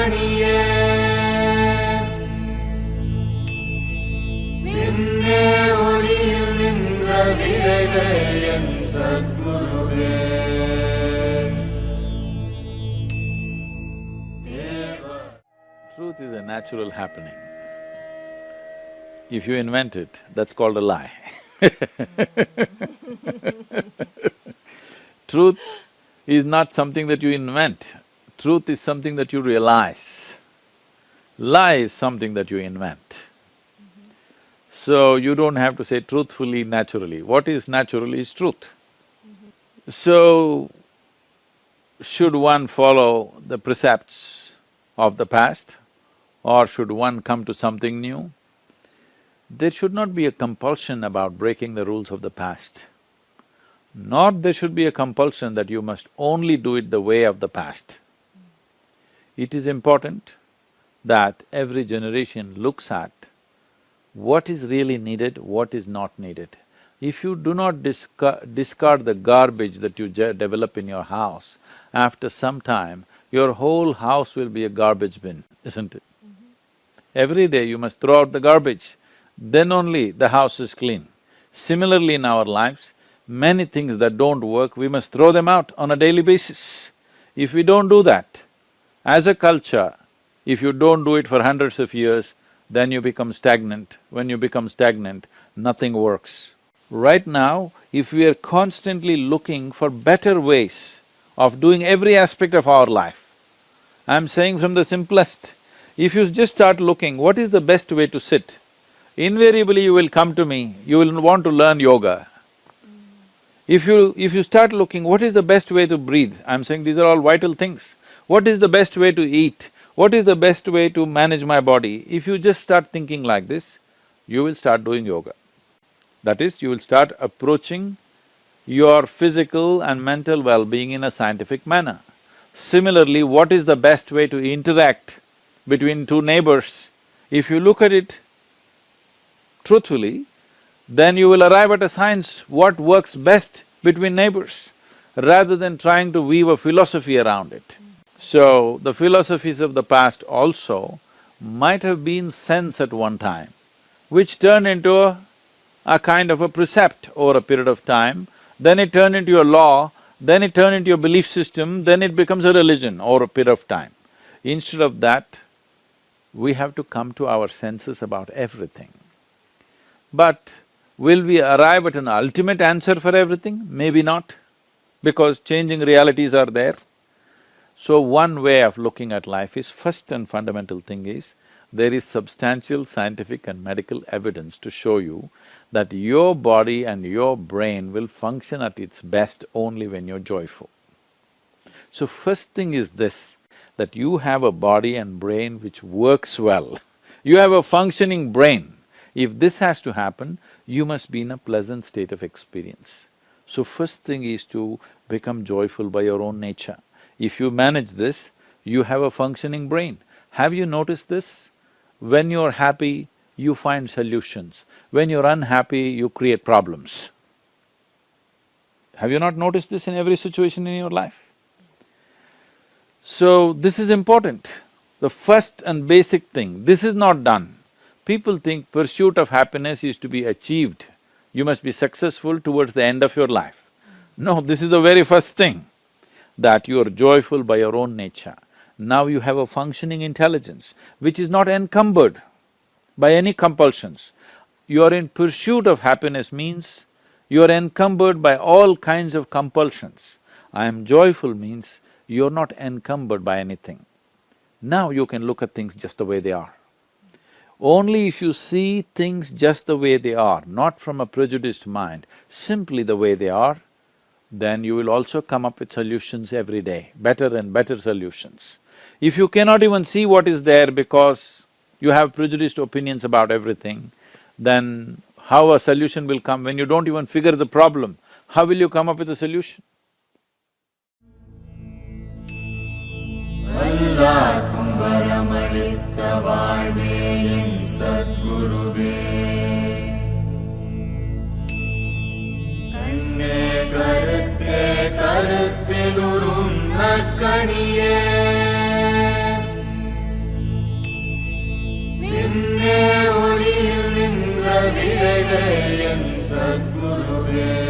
நற்கனியே நின்னே ஒளியில் நின்ற விளைவே என் சத்குருவே. Truth is a natural happening. If you invent it, that's called a lie. Truth is not something that you invent, truth is something that you realize. Lie is something that you invent. So you don't have to say truthfully, naturally. What is naturally is truth. So, should one follow the precepts of the past or should one come to something new? There should not be a compulsion about breaking the rules of the past, nor there should be a compulsion that you must only do it the way of the past. It is important that every generation looks at what is really needed, what is not needed. If you do not discard the garbage that you develop in your house, after some time, your whole house will be a garbage bin, isn't it? Every day you must throw out the garbage, then only the house is clean. Similarly in our lives, many things that don't work, we must throw them out on a daily basis. If we don't do that, as a culture, if you don't do it for hundreds of years, then you become stagnant. When you become stagnant, nothing works. Right now, if we are constantly looking for better ways of doing every aspect of our life, I'm saying from the simplest, if you just start looking, what is the best way to sit? Invariably you will come to me, you will want to learn yoga. If you start looking, what is the best way to breathe? I'm saying these are all vital things. What is the best way to eat? What is the best way to manage my body? If you just start thinking like this, you will start doing yoga. That is, you will start approaching your physical and mental well-being in a scientific manner. Similarly, what is the best way to interact between two neighbors? If you look at it truthfully, then you will arrive at a science what works best between neighbors, rather than trying to weave a philosophy around it. So, the philosophies of the past also might have been sense at one time, which turned into a kind of a precept over a period of time, then it turned into a law, then it turned into a belief system, then it becomes a religion over a period of time. Instead of that, we have to come to our senses about everything. But will we arrive at an ultimate answer for everything? Maybe not, because changing realities are there. So one way of looking at life is, first and fundamental thing is, there is substantial scientific and medical evidence to show you that your body and your brain will function at its best only when you're joyful. So first thing is this, that you have a body and brain which works well. You have a functioning brain. If this has to happen, you must be in a pleasant state of experience. So first thing is to become joyful by your own nature. If you manage this, you have a functioning brain. Have you noticed this? When you're happy, you find solutions. When you're unhappy, you create problems. Have you not noticed this in every situation in your life? So, this is important. The first and basic thing, this is not done. People think pursuit of happiness is to be achieved. You must be successful towards the end of your life. No, this is the very first thing, that you are joyful by your own nature. Now you have a functioning intelligence which is not encumbered by any compulsions. You are in pursuit of happiness means you are encumbered by all kinds of compulsions. I am joyful means you're not encumbered by anything. Now you can look at things just the way they are. Only if you see things just the way they are, not from a prejudiced mind, simply the way they are, then you will also come up with solutions every day, better and better solutions. If you cannot even see what is there because you have prejudiced opinions about everything, then how a solution will come? When you don't even figure the problem, how will you come up with a solution? எல்லார்க்கும் வரமளித்த வாழ்வே என் சத்குருவே. கண்ணே கருத்தே கருத்திலுறும் நற்கனியே விளைவே என் சத்குருவே